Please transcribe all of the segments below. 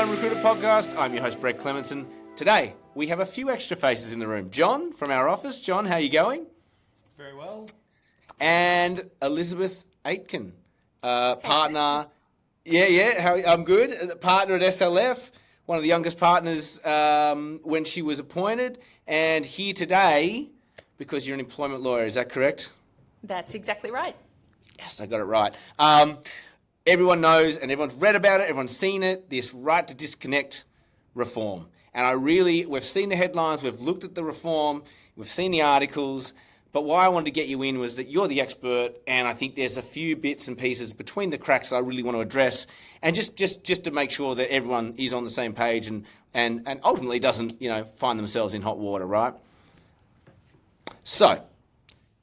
Employment Recruiter Podcast. I'm your host, Brett Clementson. Today, we have a few extra faces in the room. Jon from our office. Jon, how are you going? Very well. And Elizabeth Aitken, partner. I'm good. Partner at SLF, one of the youngest partners when she was appointed. And here today, because you're an employment lawyer, is that correct? That's exactly right. Yes, I got it right. Everyone knows and everyone's read about it, everyone's seen it, this right to disconnect reform. And we've seen the headlines, we've looked at the reform, we've seen the articles, but why I wanted to get you in was that you're the expert, and I think there's a few bits and pieces between the cracks that I really want to address, and just to make sure that everyone is on the same page and ultimately doesn't, find themselves in hot water, right? So,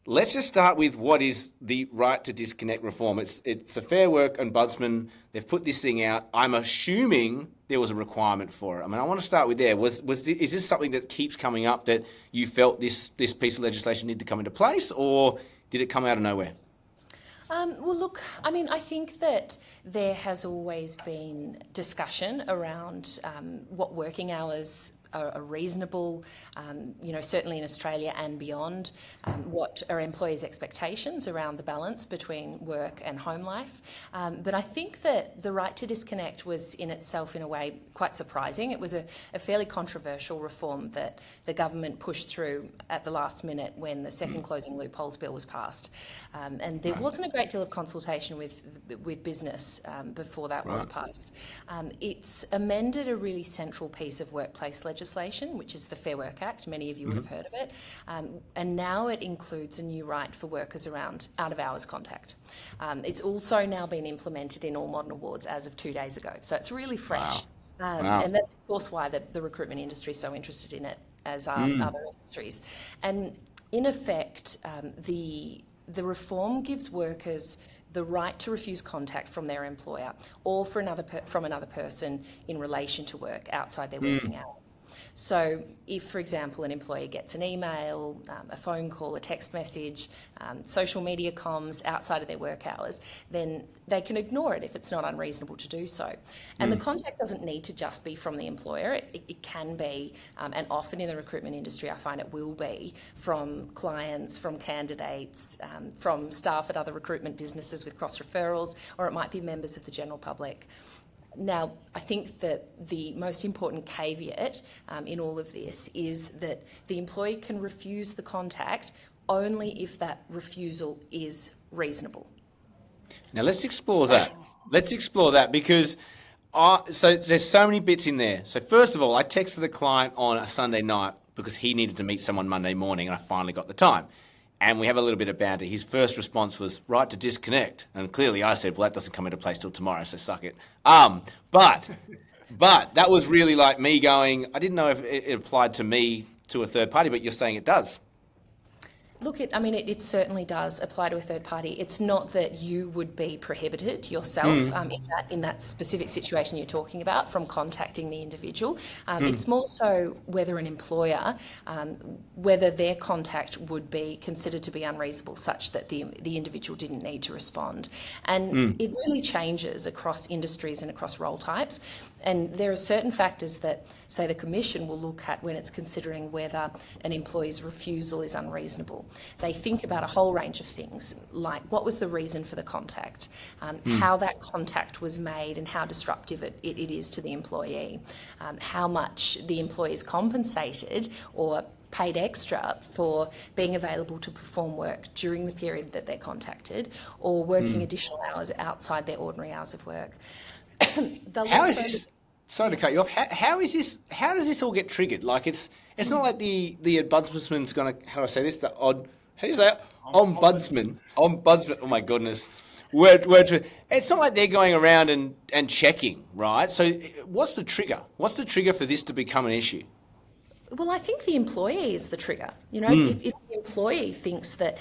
let's just start with what is the right to disconnect reform. It's a Fair Work Ombudsman. They've put this thing out. I'm assuming there was a requirement for it. I mean, I want to start with there. Is this something that keeps coming up that you felt this piece of legislation needed to come into place, or did it come out of nowhere? Well, look, I mean, I think that there has always been discussion around what working hours are reasonable, certainly in Australia and beyond, what are employees' expectations around the balance between work and home life. But I think that the right to disconnect was in itself, in a way, quite surprising. It was a fairly controversial reform that the government pushed through at the last minute when the second closing loopholes bill was passed. And there wasn't a great deal of consultation with business before that was passed. It's amended a really central piece of workplace legislation, which is the Fair Work Act. Many of you would have heard of it. And now it includes a new right for workers around out-of-hours contact. It's also now been implemented in all modern awards as of 2 days ago. So it's really fresh. Wow. And that's, of course, why the recruitment industry is so interested in it, as are other industries. And in effect, the reform gives workers the right to refuse contact from their employer or from another person in relation to work outside their working hours. So if, for example, an employee gets an email, a phone call, a text message, social media comms outside of their work hours, then they can ignore it if it's not unreasonable to do so. And the contact doesn't need to just be from the employer. It can be, and often in the recruitment industry I find it will be, from clients, from candidates, from staff at other recruitment businesses with cross referrals, or it might be members of the general public. Now, I think that the most important caveat in all of this is that the employee can refuse the contact only if that refusal is reasonable. Now, let's explore that. Because so there's so many bits in there. So first of all, I texted a client on a Sunday night because he needed to meet someone Monday morning, and I finally got the time. And we have a little bit of banter. His first response was, right to disconnect. And clearly I said, well, that doesn't come into place till tomorrow, so suck it. But that was really like me going, I didn't know if it applied to me, to a third party, but you're saying it does. Look, it certainly does apply to a third party. It's not that you would be prohibited yourself in that specific situation you're talking about from contacting the individual. It's more so whether an employer, whether their contact would be considered to be unreasonable such that the individual didn't need to respond. And it really changes across industries and across role types. And there are certain factors that, say, the Commission will look at when it's considering whether an employee's refusal is unreasonable. They think about a whole range of things, like what was the reason for the contact, how that contact was made and how disruptive it is to the employee, how much the employee is compensated or paid extra for being available to perform work during the period that they're contacted, or working additional hours outside their ordinary hours of work. Sorry to cut you off. How does this all get triggered? Like it's not like the ombudsman's going to, how do I say this? Ombudsman. Oh my goodness. It's not like they're going around and checking, right? So what's the trigger? What's the trigger for this to become an issue? Well, I think the employee is the trigger. If the employee thinks that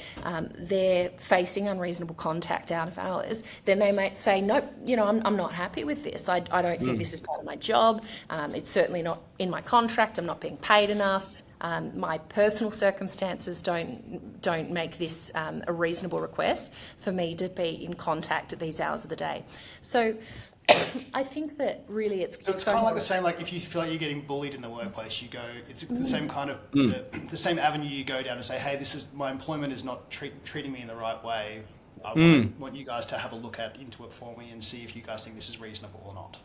they're facing unreasonable contact out of hours, then they might say, nope, I'm not happy with this. I don't think this is part of my job. It's certainly not in my contract. I'm not being paid enough. My personal circumstances don't make this a reasonable request for me to be in contact at these hours of the day. So I think that really it's kind of like the same, like if you feel like you're getting bullied in the workplace, you go, it's the same kind of, the same avenue you go down to say, hey, my employment is not treating me in the right way. I want you guys to have a look into it for me and see if you guys think this is reasonable or not.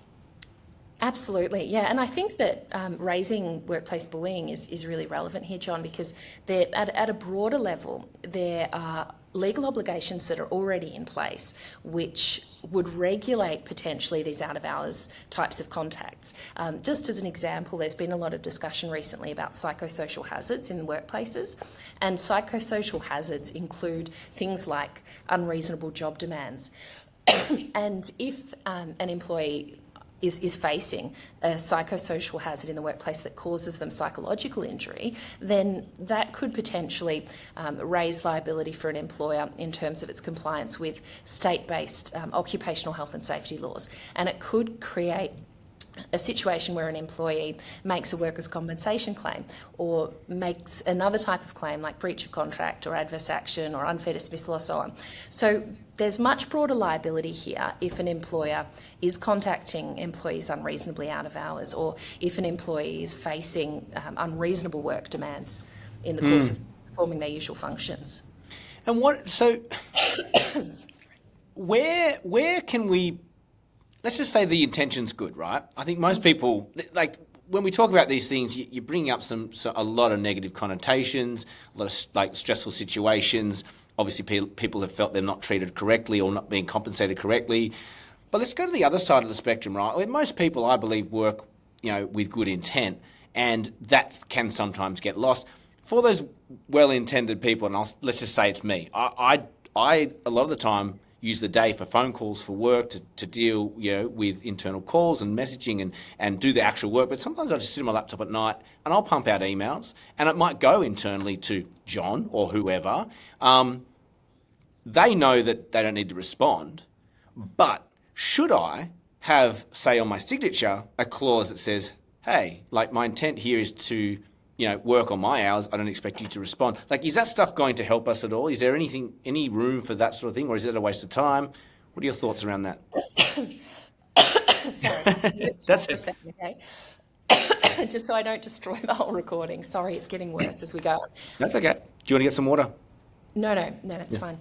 Absolutely, yeah. And I think that raising workplace bullying is really relevant here, John, because at a broader level, there are legal obligations that are already in place which would regulate potentially these out-of-hours types of contacts. Just as an example, there's been a lot of discussion recently about psychosocial hazards in workplaces, and psychosocial hazards include things like unreasonable job demands. And if an employee is facing a psychosocial hazard in the workplace that causes them psychological injury, then that could potentially raise liability for an employer in terms of its compliance with state-based occupational health and safety laws. And it could create a situation where an employee makes a workers' compensation claim or makes another type of claim like breach of contract or adverse action or unfair dismissal or so on. So there's much broader liability here if an employer is contacting employees unreasonably out of hours, or if an employee is facing unreasonable work demands in the course of performing their usual functions. And where can we, let's just say the intention's good, right? I think most people, like when we talk about these things, you're bringing up a lot of negative connotations, a lot of like stressful situations. Obviously, people have felt they're not treated correctly or not being compensated correctly. But let's go to the other side of the spectrum, right? Where most people, I believe, work, with good intent, and that can sometimes get lost. For those well-intended people, and let's just say it's me, I a lot of the time use the day for phone calls for work to deal, with internal calls and messaging and do the actual work. But sometimes I just sit on my laptop at night and I'll pump out emails, and it might go internally to John or whoever. They know that they don't need to respond, but should I have, say, on my signature, a clause that says, hey, like my intent here is to work on my hours. I don't expect you to respond. Like, is that stuff going to help us at all? Is there any room for that sort of thing, or is it a waste of time? What are your thoughts around that? Sorry, That's for a it. second, okay? Just so I don't destroy the whole recording. Sorry, it's getting worse as we go. That's okay. Do you want to get some water? No, that's fine.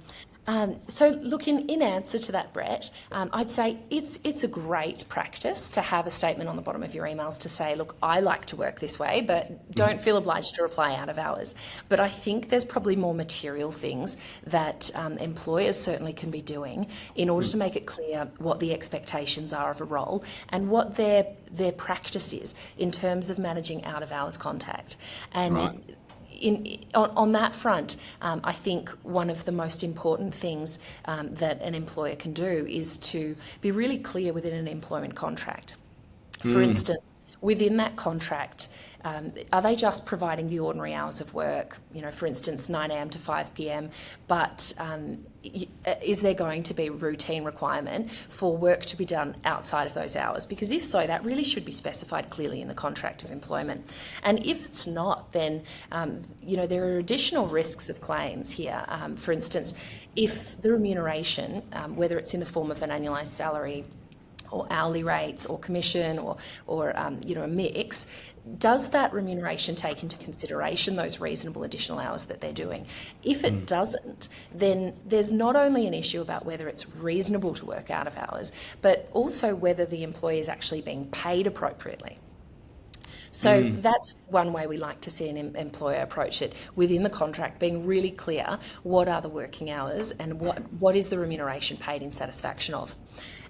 So look, in answer to that, Brett, I'd say it's a great practice to have a statement on the bottom of your emails to say, look, I like to work this way, but don't feel obliged to reply out of hours. But I think there's probably more material things that employers certainly can be doing in order to make it clear what the expectations are of a role and what their practice is in terms of managing out of hours contact. And Right. On that front, I think one of the most important things that an employer can do is to be really clear within an employment contract. For instance, within that contract, are they just providing the ordinary hours of work, for instance, 9 a.m. to 5 p.m, but is there going to be a routine requirement for work to be done outside of those hours? Because if so, that really should be specified clearly in the contract of employment. And if it's not, then, there are additional risks of claims here. For instance, if the remuneration, whether it's in the form of an annualised salary or hourly rates or commission or a mix, does that remuneration take into consideration those reasonable additional hours that they're doing? If it doesn't, then there's not only an issue about whether it's reasonable to work out of hours, but also whether the employee is actually being paid appropriately. So that's one way we like to see an employer approach it, within the contract, being really clear what are the working hours and what is the remuneration paid in satisfaction of.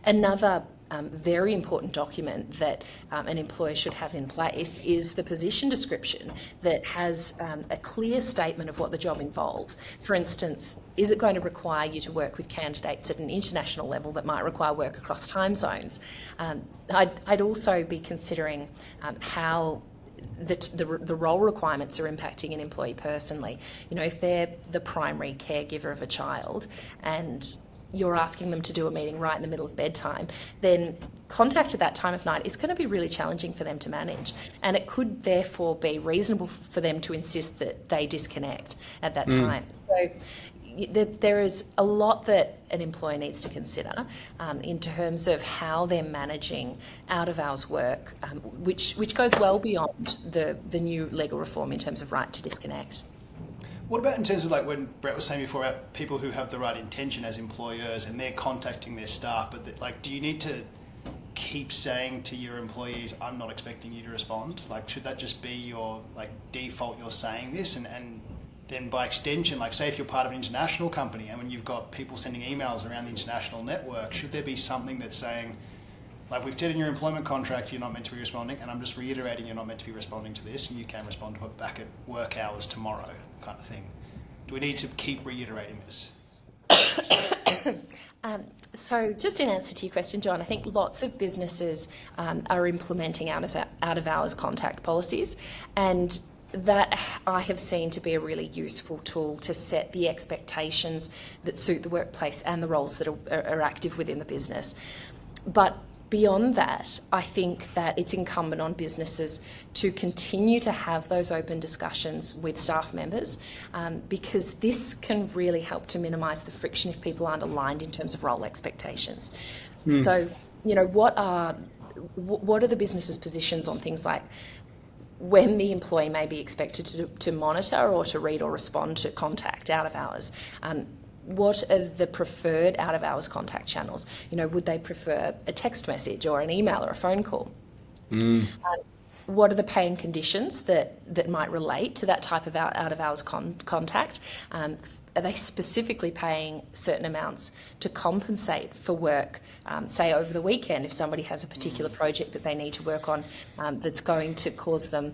Another very important document that an employer should have in place is the position description that has a clear statement of what the job involves. For instance, is it going to require you to work with candidates at an international level that might require work across time zones? I'd also be considering how the role requirements are impacting an employee personally. If they're the primary caregiver of a child and you're asking them to do a meeting right in the middle of bedtime, then contact at that time of night is going to be really challenging for them to manage. And it could therefore be reasonable for them to insist that they disconnect at that time. So, there is a lot that an employer needs to consider in terms of how they're managing out-of-hours work, which goes well beyond the new legal reform in terms of right to disconnect. What about in terms of like when Brett was saying before about people who have the right intention as employers and they're contacting their staff, but like, do you need to keep saying to your employees, I'm not expecting you to respond? Like, should that just be your like default, you're saying this, and then by extension, like say if you're part of an international company and when you've got people sending emails around the international network, should there be something that's saying, like, we've said in your employment contract you're not meant to be responding, and I'm just reiterating you're not meant to be responding to this, and you can respond to it back at work hours tomorrow, kind of thing? Do we need to keep reiterating this? So just in answer to your question, John, I think lots of businesses are implementing out-of-hours contact policies, and that I have seen to be a really useful tool to set the expectations that suit the workplace and the roles that are active within the business. But beyond that, I think that it's incumbent on businesses to continue to have those open discussions with staff members, because this can really help to minimise the friction if people aren't aligned in terms of role expectations. So, what are the business's positions on things like when the employee may be expected to monitor or to read or respond to contact out of hours? What are the preferred out-of-hours contact channels? Would they prefer a text message or an email or a phone call? What are the pay and conditions that might relate to that type of out-of-hours contact? Are they specifically paying certain amounts to compensate for work, say over the weekend, if somebody has a particular project that they need to work on that's going to cause them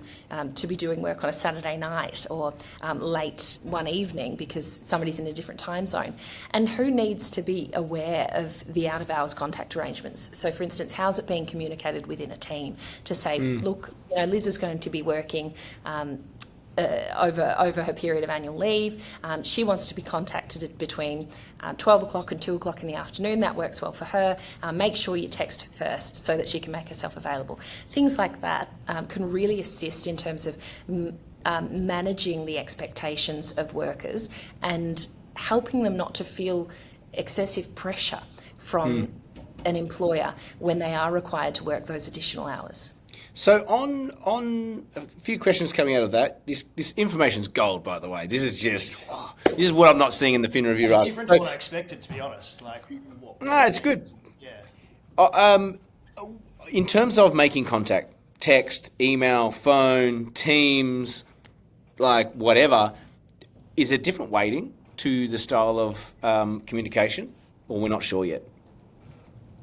to be doing work on a Saturday night or late one evening because somebody's in a different time zone? And who needs to be aware of the out-of-hours contact arrangements? So, for instance, how's it being communicated within a team to say, look, Liz is going to be working over her period of annual leave. She wants to be contacted between 12 o'clock and 2 o'clock in the afternoon. That works well for her. Make sure you text her first so that she can make herself available. Things like that can really assist in terms of managing the expectations of workers and helping them not to feel excessive pressure from an employer when they are required to work those additional hours. So on a few questions coming out of that, this information's gold, by the way. This is what I'm not seeing in the Fin Review. It's different to what I expected, to be honest. No, it's good. Yeah. In terms of making contact, text, email, phone, Teams, like whatever, is it different weighting to the style of communication, or we're not sure yet?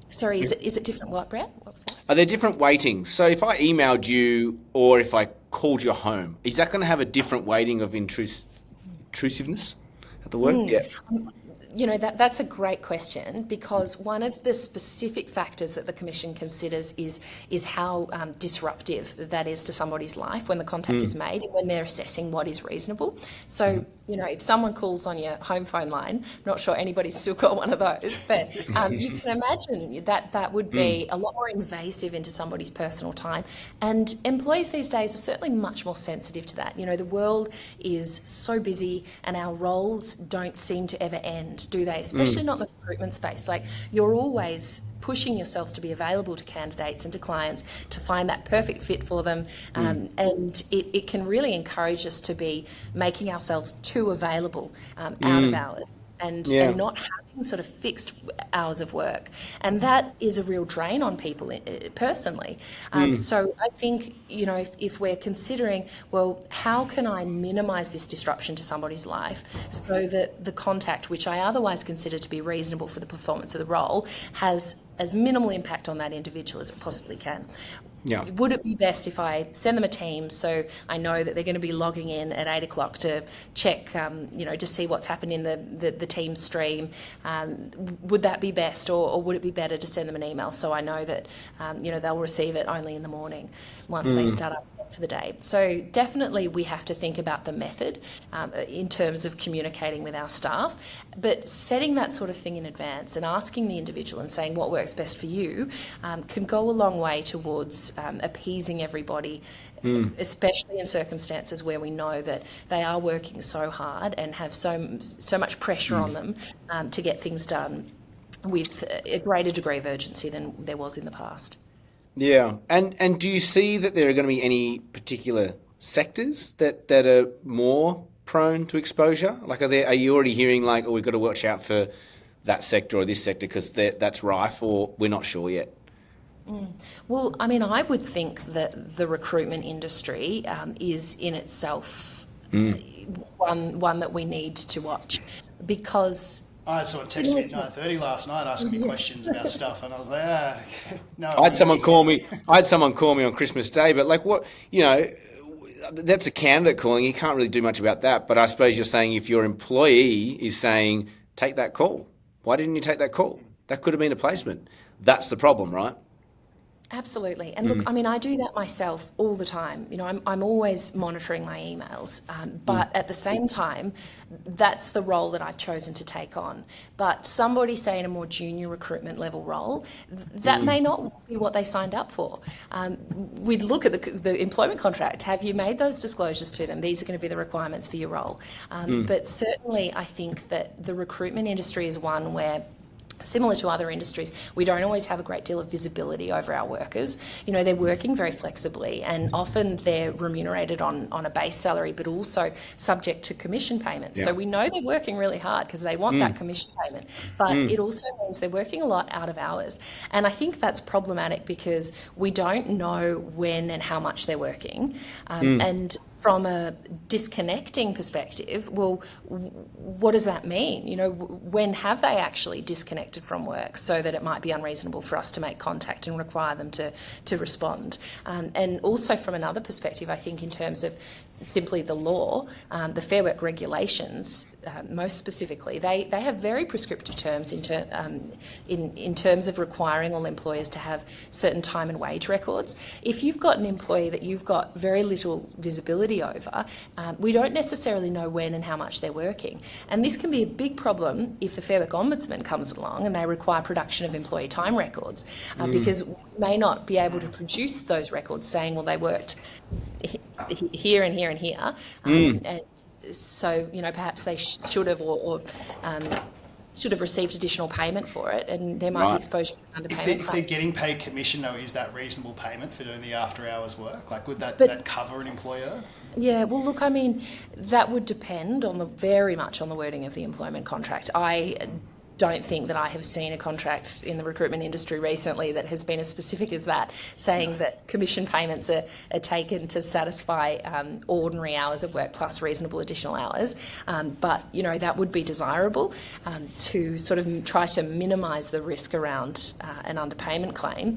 Sorry, is it different what, Brett? What was that? Are there different weightings? So if I emailed you or if I called your home, is that going to have a different weighting of intrusiveness at the work? Yeah. That's a great question, because one of the specific factors that the Commission considers is how disruptive that is to somebody's life when the contact is made and when they're assessing what is reasonable. So, if someone calls on your home phone line, I'm not sure anybody's still got one of those, but you can imagine that would be a lot more invasive into somebody's personal time. And employees these days are certainly much more sensitive to that. The world is so busy and our roles don't seem to ever end, do they? Especially not the recruitment space. Like, you're always pushing yourselves to be available to candidates and to clients to find that perfect fit for them. And it can really encourage us to be making ourselves too available out of hours and not having sort of fixed hours of work. And that is a real drain on people personally. So I think, if we're considering, well, how can I minimise this disruption to somebody's life so that the contact, which I otherwise consider to be reasonable for the performance of the role, has as minimal impact on that individual as it possibly can. Yeah. Would it be best if I send them a Teams so I know that they're going to be logging in at 8 o'clock to check, to see what's happened in the Teams stream? Would that be best, or would it be better to send them an email so I know that, they'll receive it only in the morning once they start up their for the day. So definitely we have to think about the method in terms of communicating with our staff, but setting that sort of thing in advance and asking the individual and saying what works best for you can go a long way towards appeasing everybody, especially in circumstances where we know that they are working so hard and have so much pressure on them to get things done with a greater degree of urgency than there was in the past. Yeah, and do you see that there are going to be any particular sectors that are more prone to exposure? Like, are you already hearing like, oh, we've got to watch out for that sector or this sector because that's rife, or we're not sure yet? Well, I mean, I would think that the recruitment industry is in itself one that we need to watch, because I saw it text me at 9:30 last night asking me questions about stuff, and I was like, no. I had someone call me on Christmas Day, but like, what, that's a candidate calling. You can't really do much about that. But I suppose you're saying if your employee is saying, take that call, why didn't you take that call? That could have been a placement. That's the problem, right? Absolutely. And look, I mean, I do that myself all the time. I'm always monitoring my emails, but at the same time, that's the role that I've chosen to take on. But somebody, say, in a more junior recruitment level role, that may not be what they signed up for. We'd look at the employment contract. Have you made those disclosures to them? These are going to be the requirements for your role. But certainly, I think that the recruitment industry is one where, similar to other industries, we don't always have a great deal of visibility over our workers. They're working very flexibly, and often they're remunerated on a base salary, but also subject to commission payments. Yeah. So we know they're working really hard because they want that commission payment, but it also means they're working a lot out of hours. And I think that's problematic because we don't know when and how much they're working. And from a disconnecting perspective, well, what does that mean? When have they actually disconnected from work so that it might be unreasonable for us to make contact and require them to respond? And also from another perspective, I think in terms of simply the law, the Fair Work regulations, most specifically, they have very prescriptive terms in terms of requiring all employers to have certain time and wage records. If you've got an employee that you've got very little visibility over, we don't necessarily know when and how much they're working. And this can be a big problem if the Fair Work Ombudsman comes along and they require production of employee time records, because we may not be able to produce those records saying, well, they worked here and here and here. And so, perhaps they should have or should have received additional payment for it, and there might be exposure to underpayment. If they're getting paid commission, though, is that reasonable payment for doing the after-hours work? Like, would that cover an employer? Yeah, well, look, I mean, that would depend very much on the wording of the employment contract. I don't think that I have seen a contract in the recruitment industry recently that has been as specific as that, saying that commission payments are taken to satisfy ordinary hours of work plus reasonable additional hours. But, that would be desirable to sort of try to minimise the risk around an underpayment claim,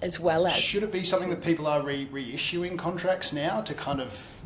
as well as... Should it be something that people are reissuing contracts now to kind of...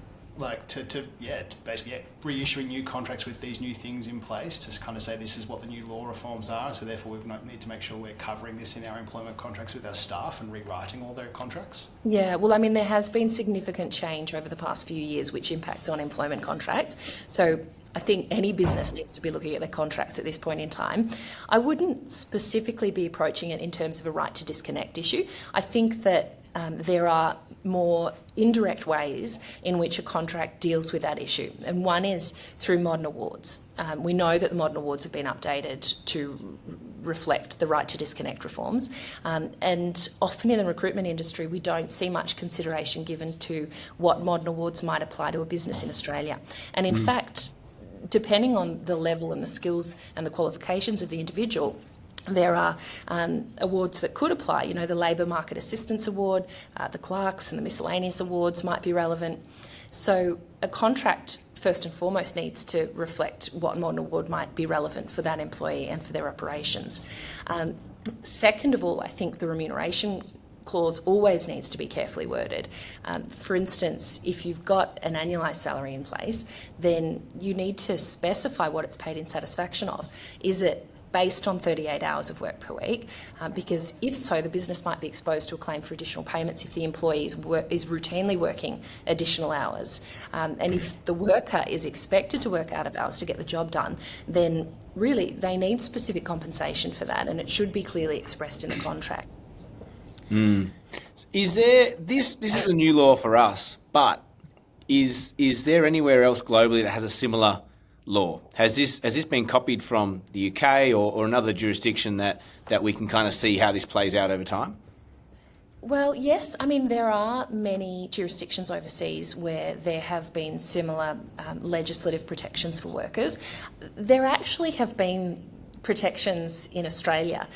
basically reissuing new contracts with these new things in place to kind of say this is what the new law reforms are, so therefore we need to make sure we're covering this in our employment contracts with our staff and rewriting all their contracts? Yeah, well, I mean, there has been significant change over the past few years which impacts on employment contracts. So I think any business needs to be looking at their contracts at this point in time. I wouldn't specifically be approaching it in terms of a right to disconnect issue. I think that there are more indirect ways in which a contract deals with that issue. And one is through modern awards. We know that the modern awards have been updated to reflect the right to disconnect reforms. And often in the recruitment industry, we don't see much consideration given to what modern awards might apply to a business in Australia. And in fact, depending on the level and the skills and the qualifications of the individual, there are awards that could apply. The Labour Market Assistance Award, the Clerks and the Miscellaneous Awards might be relevant. So a contract, first and foremost, needs to reflect what modern award might be relevant for that employee and for their operations. Second of all, I think the remuneration clause always needs to be carefully worded. For instance, if you've got an annualised salary in place, then you need to specify what it's paid in satisfaction of. Is it based on 38 hours of work per week, because if so, the business might be exposed to a claim for additional payments if the employee is routinely working additional hours. And if the worker is expected to work out of hours to get the job done, then really they need specific compensation for that, and it should be clearly expressed in the contract. Is there this is a new law for us, but is there anywhere else globally that has a similar law? Has this been copied from the UK or another jurisdiction that we can kind of see how this plays out over time? Well, yes. I mean, there are many jurisdictions overseas where there have been similar legislative protections for workers. There actually have been protections in Australia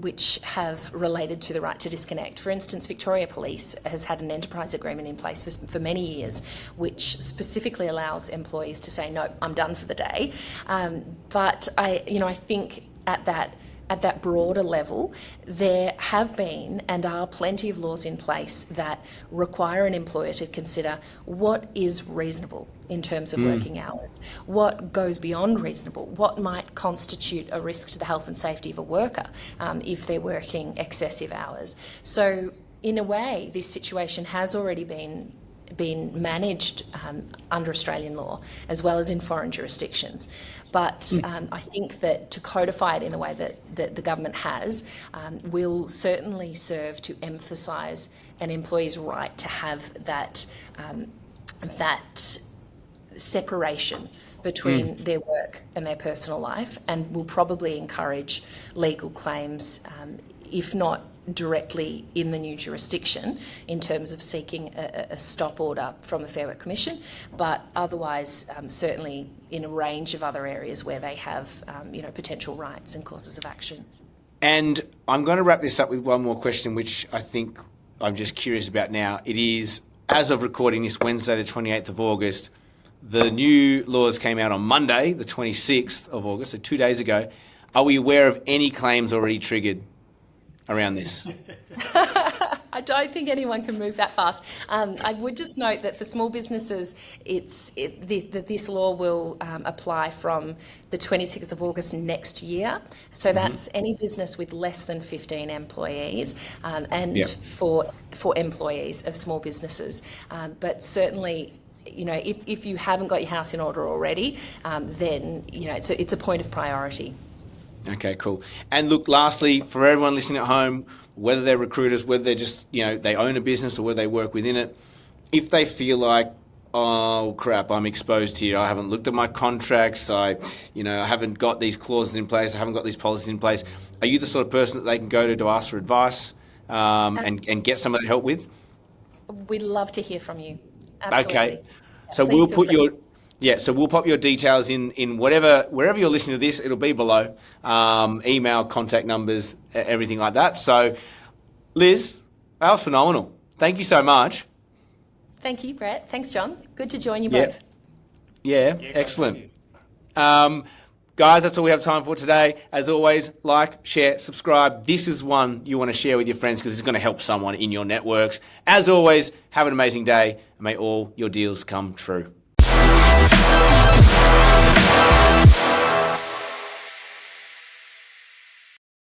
which have related to the right to disconnect. For instance, Victoria Police has had an enterprise agreement in place for many years which specifically allows employees to say, no, I'm done for the day. But I think at that broader level, there have been and are plenty of laws in place that require an employer to consider what is reasonable in terms of working hours, what goes beyond reasonable, what might constitute a risk to the health and safety of a worker if they're working excessive hours. So in a way, this situation has already been managed under Australian law as well as in foreign jurisdictions. But I think that to codify it in the way that the government has will certainly serve to emphasise an employee's right to have that separation between their work and their personal life, and will probably encourage legal claims, if not directly in the new jurisdiction in terms of seeking a stop order from the Fair Work Commission, but otherwise certainly in a range of other areas where they have potential rights and causes of action. And I'm going to wrap this up with one more question, which I think I'm just curious about now. It is, as of recording this Wednesday, the 28th of August, the new laws came out on Monday, the 26th of August, so 2 days ago. Are we aware of any claims already triggered around this? I don't think anyone can move that fast. I would just note that for small businesses, this law will apply from the 26th of August next year. So that's any business with less than 15 employees and for employees of small businesses. But certainly, if you haven't got your house in order already, then it's a point of priority. Okay, cool. And look, lastly, for everyone listening at home, whether they're recruiters, whether they're just, they own a business or whether they work within it, if they feel like, oh crap, I'm exposed here, I haven't looked at my contracts, I haven't got these clauses in place, I haven't got these policies in place, are you the sort of person that they can go to ask for advice and get some of that help with? We'd love to hear from you. Absolutely. Okay. So we'll put we'll pop your details in wherever you're listening to this. It'll be below. Email, contact numbers, everything like that. So, Liz, that was phenomenal. Thank you so much. Thank you, Brett. Thanks, John. Good to join you both. Yeah, excellent. Guys, that's all we have time for today. As always, like, share, subscribe. This is one you want to share with your friends because it's going to help someone in your networks. As always, have an amazing day and may all your deals come true.